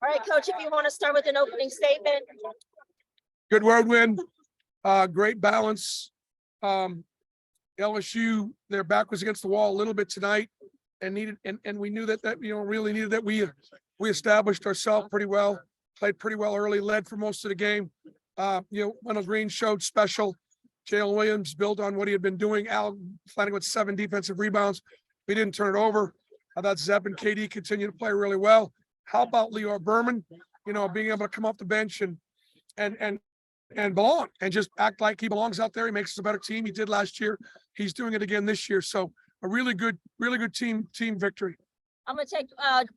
All right, Coach, if you want to start with an opening statement. Good road win, great balance. LSU, their back was against the wall a little bit tonight, and we knew that really needed that. We established ourselves pretty well, played pretty well early, led for most of the game. Wendell Green showed special. Jalen Williams built on what he had been doing. Al planning with 7 defensive rebounds. We didn't turn it over. I thought Zeb and KD continue to play really well. How about Leo Berman? Being able to come off the bench and belong and just act like he belongs out there. He makes us a better team. He did last year. He's doing it again this year. So a really good team victory. I'm going to take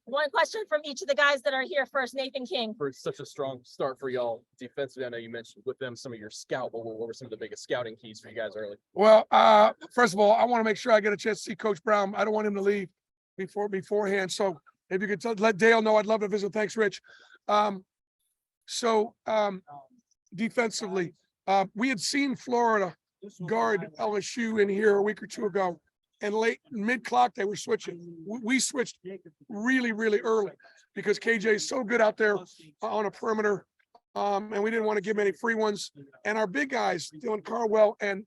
one question from each of the guys that are here first. Nathan King. For such a strong start for y'all defensively, I know you mentioned with them some of your scout, but what were some of the biggest scouting keys for you guys early? Well, first of all, I want to make sure I get a chance to see Coach Brown. I don't want him to leave beforehand. So if you could let Dale know, I'd love to visit. Thanks, Rich. Defensively, we had seen Florida guard LSU in here a week or two ago, and late mid-clock they were switching. We switched really early because KJ is so good out there on a perimeter, and we didn't want to give him any free ones. And our big guys, Dylan Carwell and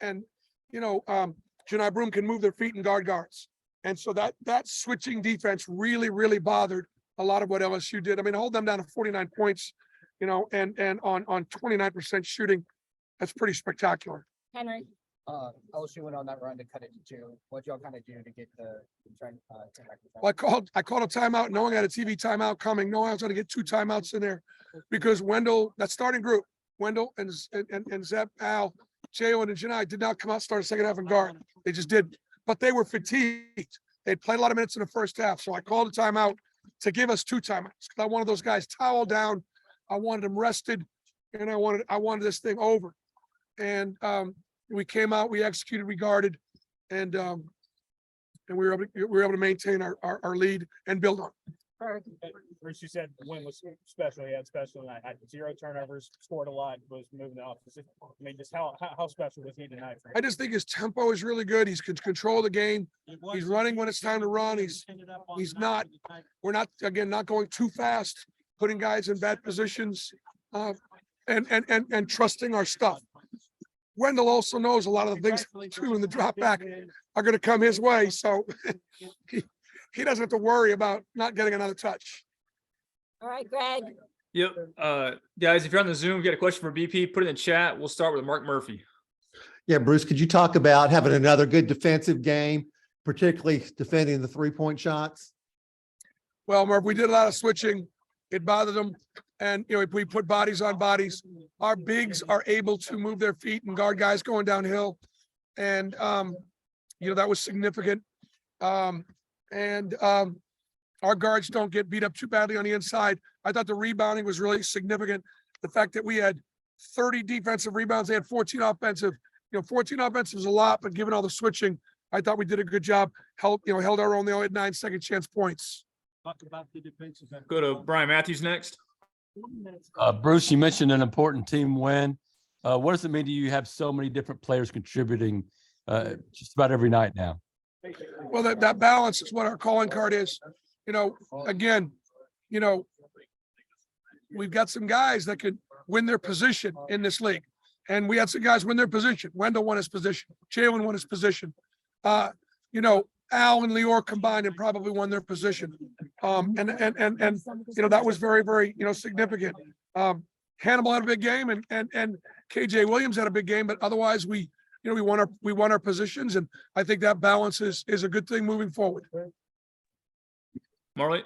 Janai Broom, can move their feet and guards. And so that switching defense really bothered a lot of what LSU did. I mean, hold them down to 49 points. And on 29% shooting, that's pretty spectacular. Henry. LSU went on that run to cut it to 2. What y'all kind of do to get the trend? Well, I called a timeout, knowing I had a TV timeout coming, knowing I was going to get 2 timeouts in there, because Wendell, that starting group, Wendell and Zeb, Al, Jalen, and Janai did not come out start a second half and guard. They just didn't. But they were fatigued. They'd played a lot of minutes in the first half, so I called a timeout to give us 2 timeouts because I wanted those guys towel down. I wanted them rested, and I wanted this thing over. And we came out, we executed, we guarded, and we were able to maintain our lead and build on. Bruce, you said the win was special. He had special night. Had 0 turnovers, scored a lot, was moving the offense. I mean, just how special was he tonight? I just think his tempo is really good. He's control the game. He's running when it's time to run. We're not going too fast, putting guys in bad positions, and trusting our stuff. Wendell also knows a lot of the things too in the drop back are going to come his way, so he doesn't have to worry about not getting another touch. All right, Greg. Yep. Guys, if you're on the Zoom, you got a question for BP, put it in the chat. We'll start with Mark Murphy. Yeah, Bruce, could you talk about having another good defensive game, particularly defending the 3-point shots? Well, Murph, we did a lot of switching. It bothered them. And, we put bodies on bodies. Our bigs are able to move their feet and guard guys going downhill. And, that was significant. Our guards don't get beat up too badly on the inside. I thought the rebounding was really significant. The fact that we had 30 defensive rebounds, they had 14 offensive. 14 offensive is a lot, but given all the switching, I thought we did a good job. Held our own. They only had 9 second chance points. Talk about the defensive. Go to Brian Matthews next. Bruce, you mentioned an important team win. What does it mean to you have so many different players contributing just about every night now? Well, that balance is what our calling card is. Again, we've got some guys that could win their position in this league. And we had some guys win their position. Wendell won his position. Jalen won his position. Al and Lior combined and probably won their position. That was very significant. Hannibal had a big game and KJ Williams had a big game, but otherwise we won our positions, and I think that balance is a good thing moving forward. Marley,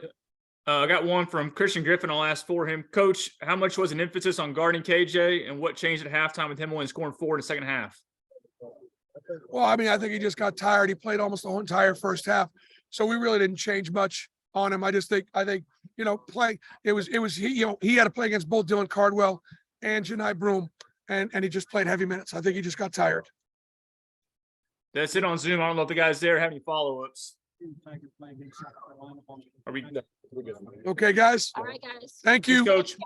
I got one from Christian Griffin. I'll ask for him. Coach, how much was an emphasis on guarding KJ, and what changed at halftime with him only scoring 4 in the second half? Well, I think he just got tired. He played almost the whole entire first half, so we really didn't change much on him. I think playing he had to play against both Dylan Cardwell and Janai Broom, and he just played heavy minutes. I think he just got tired. That's it on Zoom. I don't know if the guys there have any follow-ups. Are we good? Okay, guys. All right, guys. Thank you, Coach.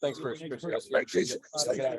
Thanks, Chris. Thanks, Jason.